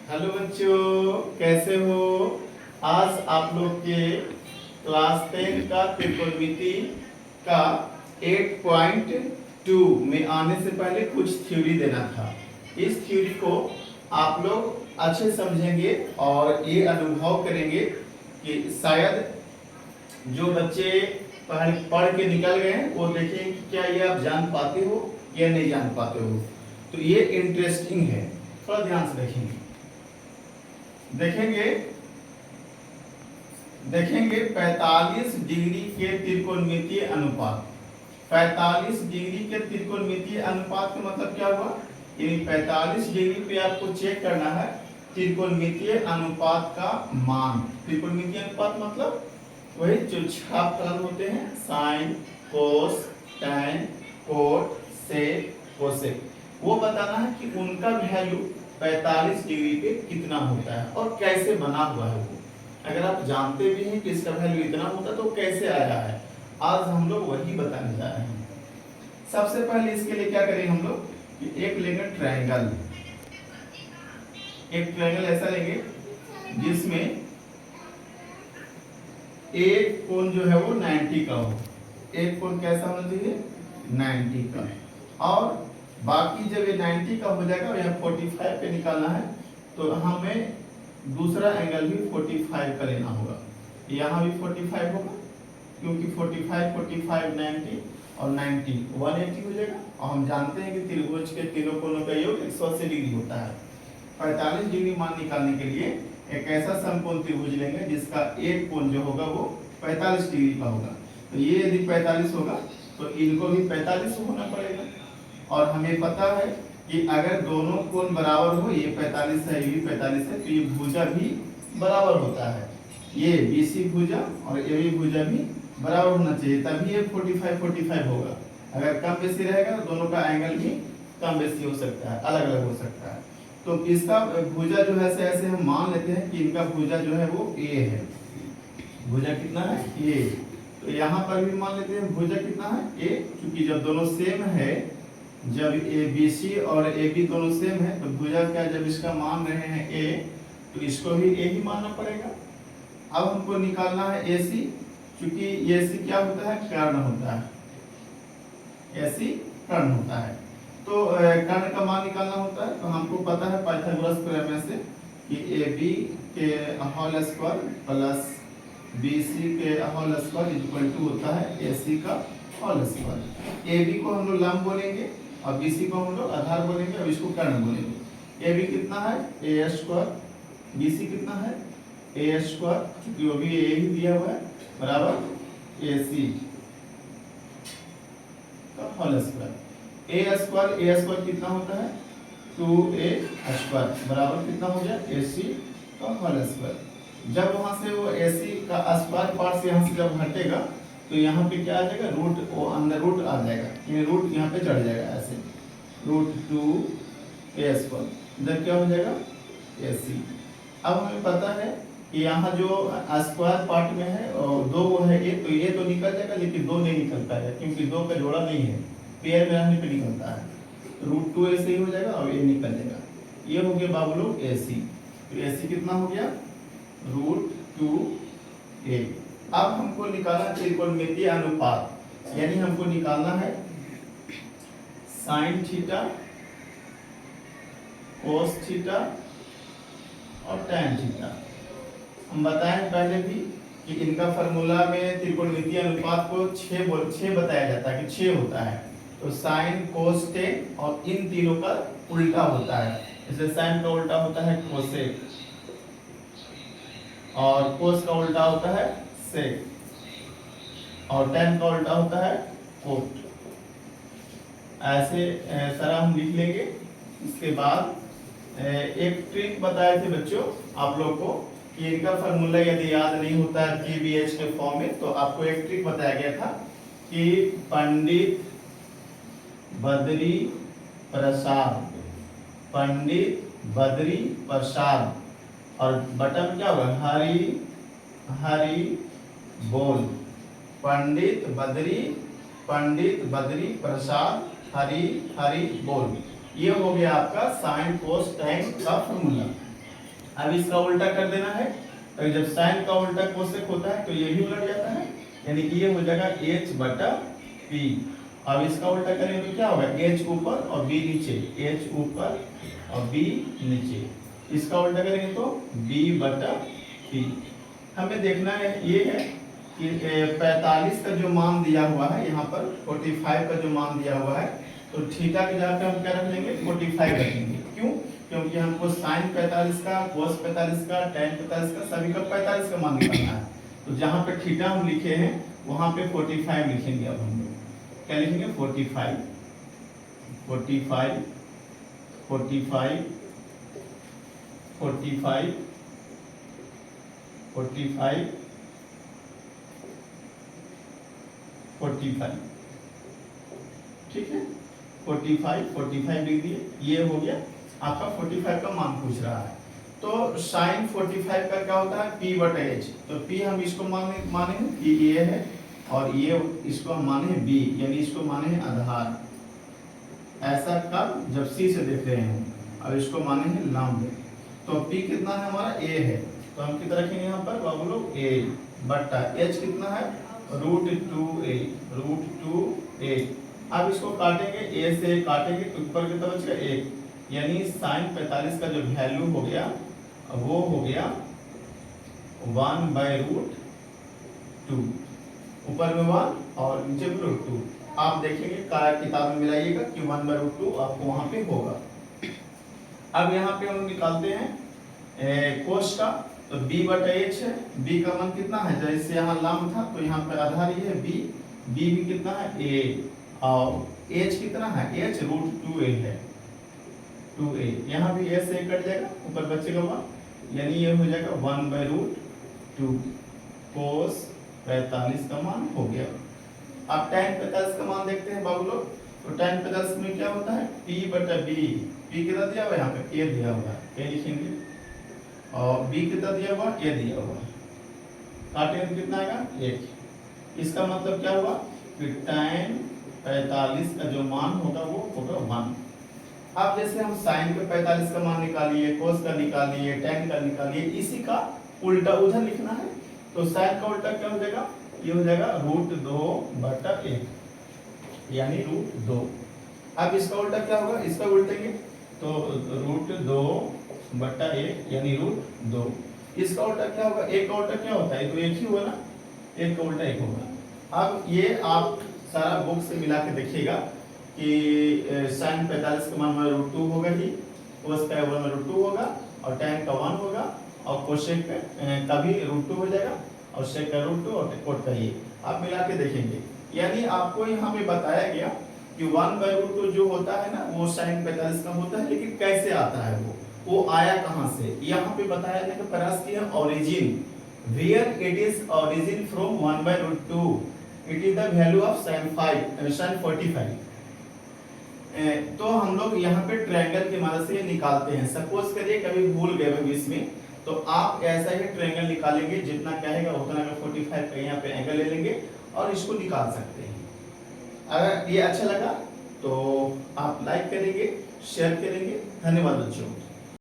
Hello बच्चों, कैसे हो। आज आप लोग के क्लास 10 का त्रिकोणमिति का 8.2 में आने से पहले कुछ थ्योरी देना था। इस थ्योरी को आप लोग अच्छे समझेंगे और ये अनुभव करेंगे कि शायद जो बच्चे पढ़ के निकल गए हैं वो देखें कि क्या ये आप जान पाते हो या नहीं जान पाते हो। तो ये इंटरेस्टिंग है, थोड़ा ध्यान से देखेंगे 45 डिग्री के त्रिकोणमितीय अनुपात। 45 डिग्री के त्रिकोणमितीय अनुपात का मतलब क्या हुआ, यानी 45 डिग्री पे आपको चेक करना है त्रिकोणमितीय अनुपात का मान। त्रिकोणमितीय अनुपात मतलब वही जो छाप फलन होते हैं, साइन, कोस, टैन, कोट, सेक, कोसेक, वो बताना है कि उनका वैल्यू 45 डिग्री पे कितना होता है और कैसे बना हुआ है वो। अगर आप जानते भी हैं कि इसका वैल्यू इतना होता है तो कैसे आया है, आज हम लोग वही बताने जा रहे हैं। सबसे पहले इसके लिए क्या करेंगे हम लोग कि एक लेंगे ट्रायंगल। एक ट्रायंगल ऐसा लेंगे जिसमें एक कोण जो है वो 90 का हो। एक कोण कैसा होना चाहिए, 90 का। और बाकी जब ये 90 का हो जाएगा और यहाँ 45 पे निकालना है तो हमें दूसरा एंगल भी 45 का लेना होगा। यहाँ भी 45 होगा क्योंकि 45, 45, 90 और 90 180 हो जाएगा। और हम जानते हैं कि त्रिभुज के तीनों कोणों का योग 180 डिग्री होता है। 45 डिग्री मान निकालने के लिए एक ऐसा समकोण त्रिभुज लेंगे जिसका एक कोण जो होगा वो 45 डिग्री का होगा। तो ये यदि 45 होगा तो इनको भी 45 होना पड़ेगा। और हमें पता है कि अगर दोनों कोण बराबर हो, ये 45 है, ये भी 45 है, तो ये भुजा भी बराबर होता है। ये BC भुजा और AB भुजा भी बराबर होना चाहिए, तभी ये 45, 45 होगा। अगर कम बेसी रहेगा तो दोनों का एंगल भी कम बेसी हो सकता है, अलग अलग हो सकता है। तो इसका भुजा जो है ऐसे हम मान लेते हैं कि इनका भुजा जो है वो A है। भुजा कितना है, A। तो यहाँ पर भी मान लेते हैं भुजा कितना है, A। क्योंकि जब दोनों सेम है, जब BC और AB दोनों सेम है तो भुजा क्या, जब इसका मान रहे हैं A तो इसको भी A ही मानना पड़ेगा। अब हमको निकालना है AC, क्योंकि AC क्या होता है, कर्ण होता है। AC कर्ण होता है। तो कर्ण का मान निकालना होता है। तो हमको पता है पाइथागोरस प्रमेय से कि AB के होल स्क्वायर प्लस BC के होल स्क्वायर इक्वल टू होता है AC का होल स्क्वायर। AB को हम लोग लंब बोलेंगे और BC को हम लोग आधार बोलेंगे और इसको कर्ण बोलेंगे। AB कितना है, A स्क्वायर। BC कितना है, A स्क्वायर, क्योंकि वो भी A ही दिया हुआ है, बराबर AC का होल स्क्वायर। A स्क्वायर कितना होता है, 2A स्क्वायर, बराबर कितना हो गया, AC का होल स्क्वायर। जब वहां से वो AC का स्क्वायर पार्ट से यहाँ से जब हटेगा तो यहाँ पे क्या आ जाएगा, रूट, वो अंदर रूट आ जाएगा, ये रूट यहाँ पे चढ़ जाएगा ऐसे, रूट 2A स्क्वायर, इधर क्या हो जाएगा, AC। अब हमें पता है कि यहाँ जो स्क्वायर पार्ट में है और दो वो है, ये तो ये तो निकल जाएगा, लेकिन दो नहीं निकलता है क्योंकि दो का जोड़ा नहीं है, पेयर में रहने पे निकलता है। तो रूट 2A से ही हो जाएगा और ये निकल जाएगा। ये हो गया बाबू लोग AC। तो AC कितना हो गया, रूट 2A। अब हमको निकालना त्रिकोणमितीय अनुपात, यानी हमको निकालना है साइन थीटा, कोस थीटा और टैन थीटा। हम बताएं पहले भी कि इनका फार्मूला में त्रिकोणमितीय अनुपात को 6 बताया जाता है कि 6 होता है। तो साइन, कोस, टेन और इन तीनों का उल्टा होता है। जैसे साइन का उल्टा होता है कोसेक और कोस का उल्टा होता है सेक और टैन का उल्टा होता है कोट। ऐसे सारा हम लिख लेंगे। इसके बाद एक ट्रिक बताए थे बच्चों आप लोग को कि इनका फार्मूला यदि याद नहीं होता है TBH के फॉर्म में, तो आपको एक ट्रिक बताया गया था कि पंडित बद्री प्रसाद, पंडित बद्री प्रसाद, और बटन क्या होगा, हरि हरि बोल। पंडित बद्री प्रसाद हरि हरि बोल। ये हो गया आपका साइन कोस टैन का फार्मूला। अब इसका उल्टा कर देना है, तो जब साइन का उल्टा कोसेक होता है तो ये भी उलट जाता है, यानी कि ये हो जाएगा h बटा p। अब इसका उल्टा करेंगे तो क्या होगा, h ऊपर और b नीचे, h ऊपर और b नीचे। इसका उल्टा करेंगे तो b बटा p। हमें देखना है ये है कि 45 का जो मान दिया हुआ है यहाँ पर, 45 का जो मान दिया हुआ है, तो थीटा के जगह पे हम क्या रख लेंगे, 45 रखेंगे। क्यों? क्योंकि हमको साइन 45 का, कोस 45 का, tan 45 का, सभी का 45 का मान निकालना है। तो जहाँ पे थीटा हम लिखे हैं वहाँ पे 45 लिखेंगे। अब हम लोग क्या लिखेंगे, 45 45 45 45 45 45, ठीक है, 45 लिख दिए। ये हो गया आपका 45 का मान पूछ रहा है। तो साइन 45 का क्या होता है, p बटा h। तो p हम इसको माने कि ये है, और ये इसको हम माने हैं b, यानी इसको माने हैं आधार। ऐसा कब, जब c से देख रहे हैं। अब इसको माने हैं लंब। तो p कितना है हमारा, a है, तो हम कितना रखेंगे यहाँ पर बाबू लोग, a बटा h कितना है, √2a, √2a। अब इसको काटेंगे, a से काटेंगे तो ऊपर कितना बचेगा, 1, यानी साइन 45 का जो वैल्यू हो गया वो हो गया 1/√2, ऊपर में 1 और नीचे में √2। आप देखेंगे किताब में मिलाइएगा कि 1/√2 आपको वहां पे होगा। अब यहाँ पे हम निकालते हैं कोस का, तो b बटा h है, b का मान कितना है, जैसे यहाँ लंब था तो यहाँ पे आधार ये है b भी कितना है, a, और h कितना है, h √2a है, 2a। यहाँ भी a से कट जाएगा, ऊपर बचेगा 1, यानी ये हो जाएगा 1/√2 कोस 45 का मान हो गया। अब tan 45 का मान देखते हैं बाबू लोग। तो tan 45 में क्या होता है, p बटा b, p कितना दिया हुआ है यहाँ पे, a दिया हुआ है, a लिखेंगे, और b कितना दिया हुआ, a दिया हुआ है, काटेंगे तो कितना आएगा, 1। इसका मतलब क्या हुआ कि tan 45 का जो मान होगा वो होगा 1। अब जैसे हम साइन पे 45 का मान निकालिए, कोस का निकालिए, tan का निकालिए, इसी का उल्टा उधर लिखना है। तो साइन का उल्टा क्या हो जाएगा, ये हो जाएगा √2 बटा 1, यानी √2। अब इसका उल्टा क्या होगा, इसका उल्टेंगे तो √2 बटा 1, यानी √2। इसका उल्टा क्या होगा, एक का उल्टा क्या होता है, तो एक ही हुआ ना, एक का उल्टा एक होगा। अब ये आप सारा बुक से मिला के देखिएगा कि साइन 45 का मान √2 होगा ही, कोस का √2 होगा, और tan का 1 होगा, और कोसेक का भी √2 हो जाएगा, और सेक का √2 और कोट का ये आप मिला के देखेंगे। यानी आपको यहाँ पे बताया गया कि 1/√2 जो होता है ना वो साइन 45 का होता है, लेकिन कैसे आता है वो आया कहाँ से, यहाँ पे बताया जाने का प्रयास किया, origin, where it is origin from 1/√2, it is the value of sin 45। तो हम लोग यहाँ पे ट्रायंगल की मदद से निकालते हैं। सपोज करिए कभी भूल गए भविष्य में, तो आप ऐसा ही ट्रायंगल निकालेंगे, जितना कहेगा उतना का 45 का यहाँ पे एंगल ले लेंगे और इसको निकाल सकते हैं। अगर ये अच्छा लगा तो आप लाइक करेंगे, शेयर करेंगे। धन्यवाद बच्चों।